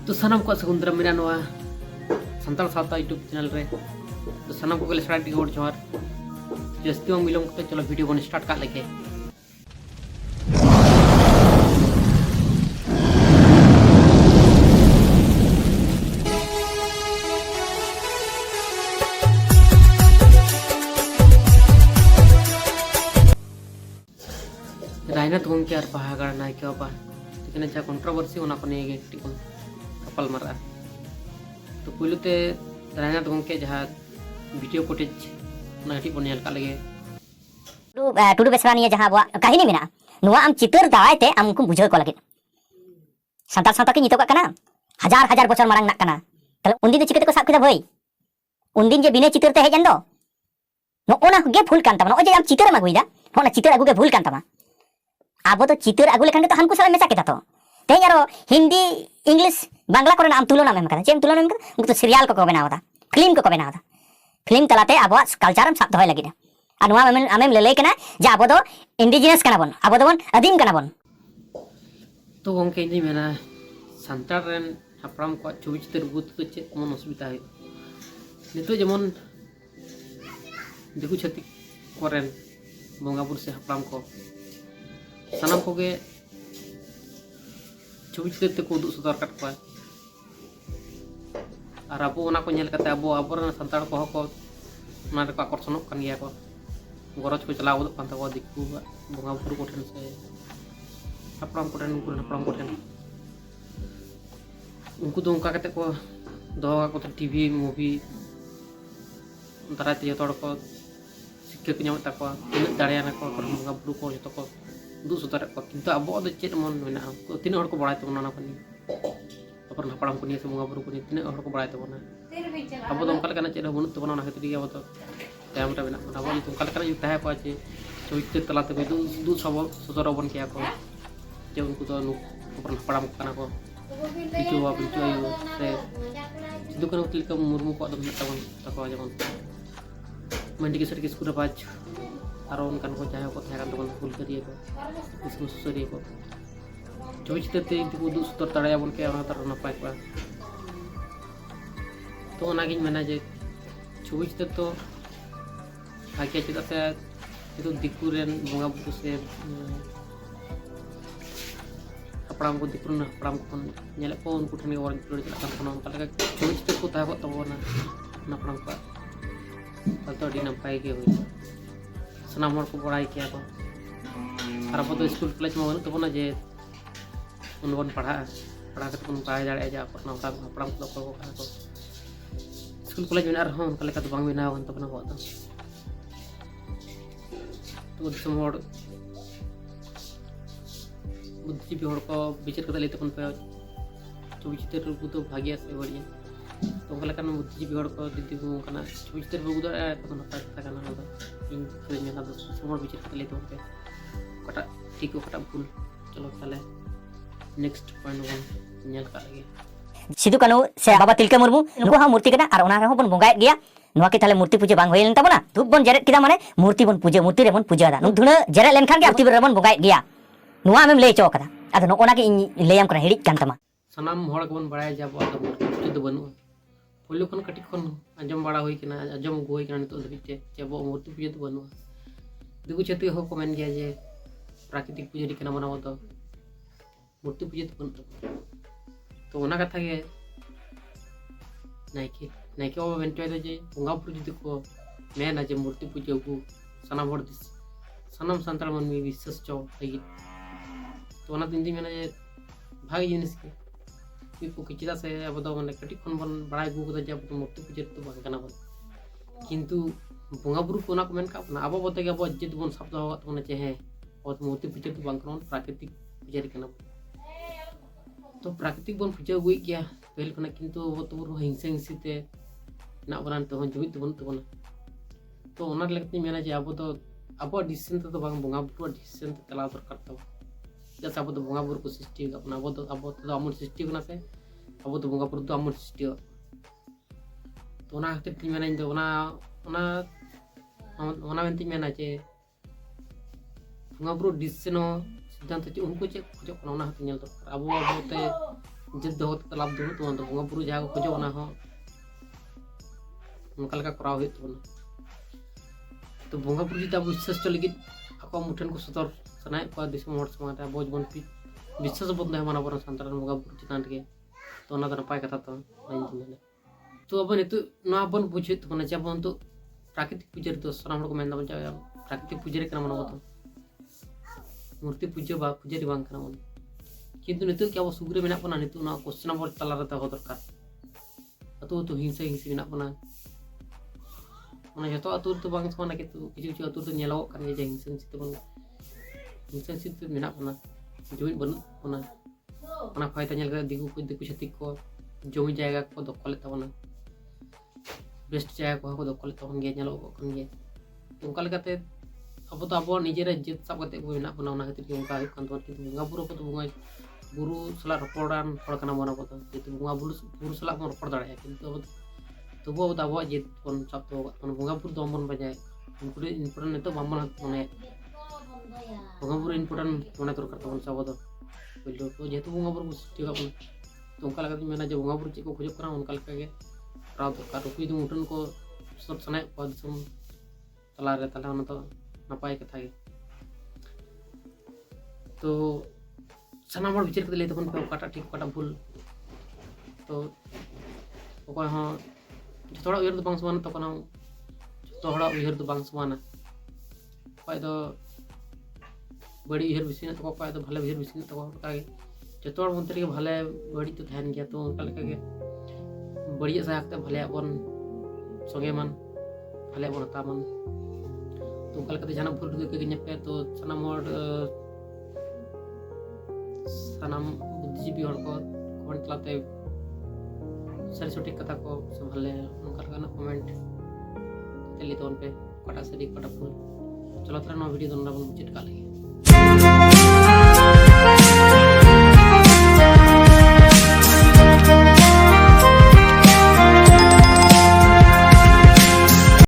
तो सनम को सगुंदरा मेरा नवा संताल सावता यूट्यूब चैनल रे तो सनम को स्टार्ट दी गोड़ जोहार जस्ती में मिलों तो चलो वीडियो बन स्टार्ट कर लेके रायना तो उनके यार पहाड़ ना क्या बा लेकिन जहाँ कंट्रोवर्सी होना को नहीं टिकन कपल मरा तो पहले ते रायना तो उनके जहाँ वीडियो फुटेज ना टिक बनियल का लगे टुडू बेसरा निये जहाँ बुआ कहानी मेना नुआ आम चितर दाय ते आम को बुझाव को लगे संताल सावता के नितो का कना हजार हजार बछर मारंग नाक कना तले उनदिन दे चिकते को साब केदा भई उनदिन जे बिने चितर ते हेजन दो नो ओना गे फुल कान तमा ओजे आम चितर मा गुइदा होना चितर अगु गे फुल कान तमा आबो तो चितर अगु लेखान तो हमको साला मेसा केता तो ते यारो हिंदी इंग्लिश बांग्ला करे आम तुलना में कदा जेम तुलना में उनको तो सीरियल को बनावदा फिल्म को बनावदा फिल्म तलाते आबो कल्चर हम साब दहय लगिदा अनुआ आमेम ले लेकना जे आबो दो इंडिजिनस कना बन आबो दो बन आदिम कना बन तो गंके इनी मेना संताल रेन हापराम को छवि चितर बुत तो चे मन असुविधा है नितो जेमन दिकु छति कोरेन बंगापुर से हापराम को सनम को गे छवि चितर ते को उदुग सदर कट को और अब ओना को नेल कते अब आबोरन संताल को को ना रे आकर्षण कन गया को गरज को चलाव उदुग कान तको दिकु बंगापुर को ठन से हापराम को ठन गुरु हापराम को ठन उनको तो उनका कते को दो को टीवी मूवी दाराते जतोड़ को शिक्षा को नाम तको तीन दाड़ियाना को बंगापुर को जतो को दु सुतर को किंतु अब दो चेत मन मेना को तीन हर को बड़ाय तबना ना पनि अपन हापराम को नि से बंगापुर को नि तीन हर को बड़ाय तबना अब तो उनका लेना चेत बनुत तबना ना खतरी अब तो टाइम टा बिना अब तो उनका लेना यु ताहे को आछे चोइते तलाते बे दु सब सुतर बन किया को जे उनको तो अपन हापराम kana को बिचु वा बिचु आयु से सिदु कनो तिलका मुर्मू को दम तबन तको जेमन मंडी के स्कूल बाज और उनका को चाहे को थाया तबन फुल करिए को इसको सुसरिए को चोइते ते दिकु दु सुतर तड़ाया बन के तर नपाय को तो नागिन मेना जे चोइते तो भाग्य चिता से तो दिकु रेन बंगा बुकु से हापराम को दिकुन हापराम को नेले को उनको ठने और जोड़ चला kan उनका लगा चोइते को ताहा को तबना हापराम को तो डी नपाय के होई सनाम को बड़ाई किया को और अब तो स्कूल कॉलेज में तबना जे उन पढ़ा के उन पढ़ाई दाड़े जा अपन हापराम को को स्कूल कॉलेज में रहा उनका लेका तो बांग बिना होन तबना हो तो समोड़ बुद्धि हर को विचार कता लेते पे छवि चित्र को तो भाग्य से बढ़िया तो उनका लेका बुद्धि हर को दीदी को कना छवि चित्र को उदर तो नपाय कथा कना इन कोई मेना तो समोड़ विचार कता लेते पे कटा ठीक को कटा भूल चलो ताले नेक्स्ट पॉइंट वन नेल का लगे सिदु कानु से बाबा तिलका मुर्मू नुको हा मूर्ति कना और ओना रहो बन बंगायत गया नुआ के ताले मूर्ति पूजा बांग होयन तबना धूप बन जरेत किदा माने मूर्ति बन पूजा मूर्ति रे बन पूजा दा नु धुना जरे लेन खान के आरती रे बन बंगायत गया नुआ आमेम ले चो कदा अद नो ओना के लेयम कना हिडिक कान तमा सनाम हड़ को बन बड़ाय जा बो मूर्ति तो बनु पहले खन कटी खन अंजम बड़ा होई किना अंजम गो होई किना तो दबिते जेबो मूर्ति पूजा तो बनु दिगु छति हो को मेन गया जे प्राकृतिक पूजा दी किना मना तो मूर्ति पूजा तो बनु तो ओना कथा के नाइके नाइके ओ बेंटो जे बंगापुर जुदी को मेना जे मूर्ति पूजा को सनाम हड़ दिस सनम संताल मन में विश्वास चो लगी तो ओना दिन दी मेना जे भागी जिनिस के को किचिदा से अब तो माने कटी खन बन बड़ाई गु को जब मूर्ति पूजा तो बांग कना बन किंतु बंगापुर को ओना को मेन का अब बोते के अब जित बन सब दो तो चे है और मूर्ति पूजा तो बांग कना प्राकृतिक पूजा कना तो प्राकृतिक बन पूजा हुई गया पहले खना किंतु वो तो हिंसा हिंसीते ना बनान तो जुबित तो बन तो बना तो ओना लगती मेना जे अब तो अब डिसीजन तो बांग बंगापुर डिसीजन तो चला दरकार तो जैसे अब तो बंगापुर को सृष्टि अपना अब तो अमर सृष्टि होना से अब तो बंगापुर तो अमर सृष्टि तो ओना खातिर ती मेना तो ओना ओना ओना मेनती मेना जे बंगापुर डिसीजन सिद्धांत चे उनको चे खोज कोना हते नेल दरकार अब ते जिद दोहो कते लाभ दो तो बोंगा बुरु जहाँ को खोजो ओना हो उनका लेका कराव हुई तबना तो बोंगा बुरु जुदी अब विश्वास चो लगित ako मुठन को सतर सनाय को दिसम हर समाज अब बोझ बन विश्वास बन दे माना बरन संतान बोंगा बुरु चितान के तो ओना नपाय कथा तो नहीं तो अब नितु ना बन बुझे तो बना जब तो प्राकृतिक पूजा तो सनाम हर को मेन दबन जा प्राकृतिक पूजा रे कना मन तो मूर्ति पूजा बा पूजा रे बांग कना मन किंतु नितु क्या वो सुग्रे मेना पना नितु ना क्वेश्चन नंबर तला रहता हो दरकार अतु तो हिंसा हिंसी मेना पना जतो अतुर तो बांग समान के किछु किछु अतुर तो नेलो kan जे हिंसा हिंसी तो हिंसा हिंसी तो मेना पना जुमिन बनु पना ओना फायदा नेल दिकु छतिक को जमी जायगा को दखल तबना बेस्ट जायगा को दखल तबन गे नेलो कन गे उनका लेकाते अब तो अब निजेर जित सब कते को मेना पना ओना खातिर उनका हुई कान तो बोंगा बुरु को तो बोंगा बुरु सला रपड़ान हड़ कना बना को तो बोंगा बुरु सला को रपड़ दाड़े किंतु अब तबु अब दाबो जित बन सब तो बोंगा बुरु दम बन बजाय उनको इम्पोर्टेंट नितो बामन माने बोंगा बुरु इम्पोर्टेंट माने दरकार तबन सब तो पहले तो जेतु बोंगा बुरु ठीक अपन तो उनका लगा मेना जे बोंगा बुरु चेक को खोज करा उनका लगा के राव दरकार रुपी तो मुठन को सब सनाय को दिसम तला रे तला न तो नपाय कथा गे तो सनाम हर विचार कते ले तबन पे काटा ठीक काटा भूल तो ओको हां थोड़ा उयर तो बांग समान तो कना थोड़ा उयर तो बांग समान पाय तो बड़ी उयर बिसिन तो पाय तो भले उयर बिसिन तो का जतो हर मंत्री के भले बड़ी तो ध्यान गया तो उनका लेका के बड़ी साखते भले अपन संगे मन भले अपन तामन तो उनका लेका जाना भूल के नेपे तो सनाम हर सनाम बुद्धिजीवी हर को कमेंट लाते सर सटीक कथा को संभाले उनका लगाना कमेंट तेली तो उन पे कटा सरी कटा फुल चलो तेरा नो वीडियो दोनों बन चिटका लगे।